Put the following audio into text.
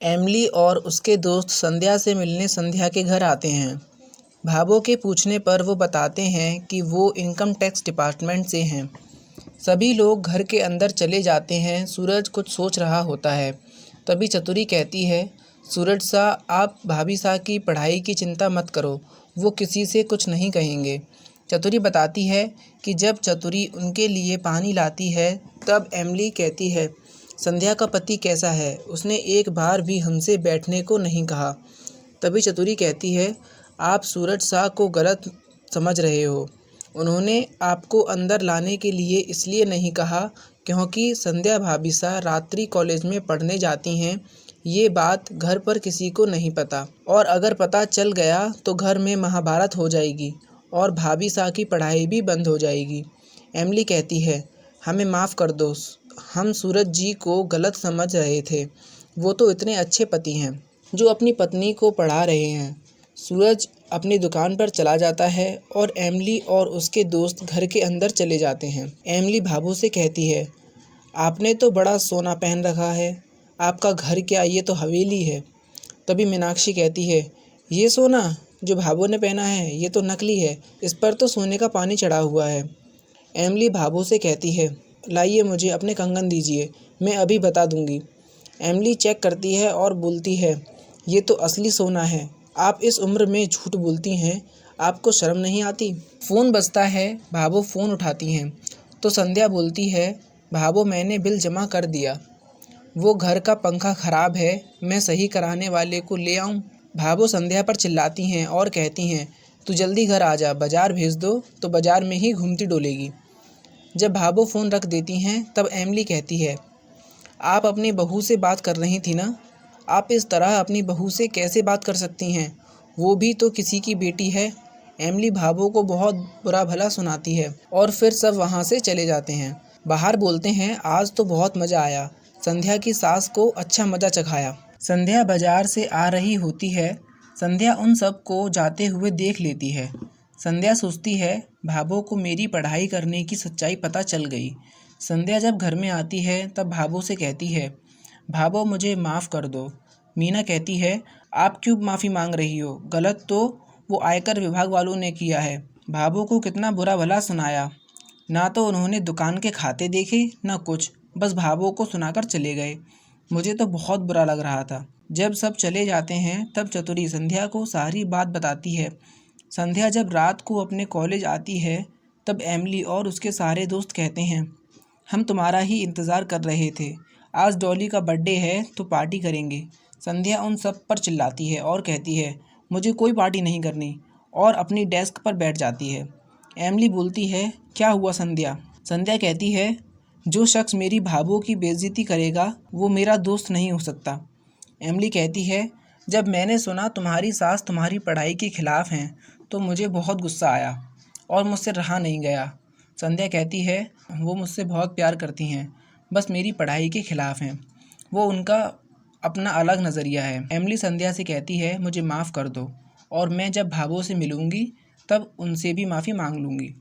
Emily और उसके दोस्त संध्या से मिलने संध्या के घर आते हैं। भावों के पूछने पर वो बताते हैं कि वो इनकम टैक्स डिपार्टमेंट से हैं। सभी लोग घर के अंदर चले जाते हैं। सूरज कुछ सोच रहा होता है। तभी चतुरी कहती है, सूरज सा, आप भाभी सा की पढ़ाई की चिंता मत करो, वो किसी से कुछ नहीं कहेंगे। चतुरी बताती है कि जब चतुरी उनके लिए पानी लाती है तब एमिली कहती है, संध्या का पति कैसा है, उसने एक बार भी हमसे बैठने को नहीं कहा। तभी चतुरी कहती है, आप सूरज सा को गलत समझ रहे हो। उन्होंने आपको अंदर लाने के लिए इसलिए नहीं कहा क्योंकि संध्या भाभी सा रात्रि कॉलेज में पढ़ने जाती हैं। ये बात घर पर किसी को नहीं पता, और अगर पता चल गया तो घर में महाभारत हो जाएगी और भाभी सा की पढ़ाई भी बंद हो जाएगी। एमिली कहती है, हमें माफ़ कर दो, हम सूरज जी को गलत समझ रहे थे। वो तो इतने अच्छे पति हैं जो अपनी पत्नी को पढ़ा रहे हैं। सूरज अपनी दुकान पर चला जाता है और एमिली और उसके दोस्त घर के अंदर चले जाते हैं। एमिली भाभू से कहती है, आपने तो बड़ा सोना पहन रखा है, आपका घर क्या, ये तो हवेली है। तभी मीनाक्षी कहती है, ये सोना जो भाभू ने पहना है ये तो नकली है, इस पर तो सोने का पानी चढ़ा हुआ है। एमिली भाभू से कहती है, लाइए मुझे अपने कंगन दीजिए, मैं अभी बता दूंगी। एमिली चेक करती है और बोलती है, ये तो असली सोना है, आप इस उम्र में झूठ बोलती हैं, आपको शर्म नहीं आती। फ़ोन बजता है, भाभू फ़ोन उठाती हैं तो संध्या बोलती है, भाभू मैंने बिल जमा कर दिया, वो घर का पंखा ख़राब है, मैं सही कराने वाले को ले आऊँ। भाभू संध्या पर चिल्लाती हैं और कहती हैं, तू जल्दी घर आ जा, बाज़ार भेज दो तो बाज़ार में ही घूमती डोलेगी। जब भाभू फ़ोन रख देती हैं तब एमिली कहती है, आप अपनी बहू से बात कर रही थी ना, आप इस तरह अपनी बहू से कैसे बात कर सकती हैं, वो भी तो किसी की बेटी है। एमिली भाभू को बहुत बुरा भला सुनाती है और फिर सब वहाँ से चले जाते हैं। बाहर बोलते हैं, आज तो बहुत मज़ा आया, संध्या की सास को अच्छा मज़ा चखाया। संध्या बाजार से आ रही होती है। संध्या उन सब को जाते हुए देख लेती है। संध्या सोचती है, भाभू को मेरी पढ़ाई करने की सच्चाई पता चल गई। संध्या जब घर में आती है तब भाभू से कहती है, भाभू मुझे माफ़ कर दो। मीना कहती है, आप क्यों माफ़ी मांग रही हो, गलत तो वो आयकर विभाग वालों ने किया है। भाभू को कितना बुरा भला सुनाया, ना तो उन्होंने दुकान के खाते देखे ना कुछ, बस भाभू को सुनाकर चले गए। मुझे तो बहुत बुरा लग रहा था। जब सब चले जाते हैं तब चतुरी संध्या को सारी बात बताती है। संध्या जब रात को अपने कॉलेज आती है तब एमिली और उसके सारे दोस्त कहते हैं, हम तुम्हारा ही इंतज़ार कर रहे थे, आज डॉली का बर्थडे है तो पार्टी करेंगे। संध्या उन सब पर चिल्लाती है और कहती है, मुझे कोई पार्टी नहीं करनी, और अपनी डेस्क पर बैठ जाती है। एमिली बोलती है, क्या हुआ संध्या? संध्या कहती है, जो शख्स मेरी भाभू की बेइज्जती करेगा वो मेरा दोस्त नहीं हो सकता। एमिली कहती है, जब मैंने सुना तुम्हारी सास तुम्हारी पढ़ाई के खिलाफ़ हैं तो मुझे बहुत गुस्सा आया और मुझसे रहा नहीं गया। संध्या कहती है, वो मुझसे बहुत प्यार करती हैं, बस मेरी पढ़ाई के खिलाफ़ हैं, वो उनका अपना अलग नज़रिया है। एमिली संध्या से कहती है, मुझे माफ़ कर दो और मैं जब भाभू से मिलूँगी तब उनसे भी माफ़ी मांग लूँगी।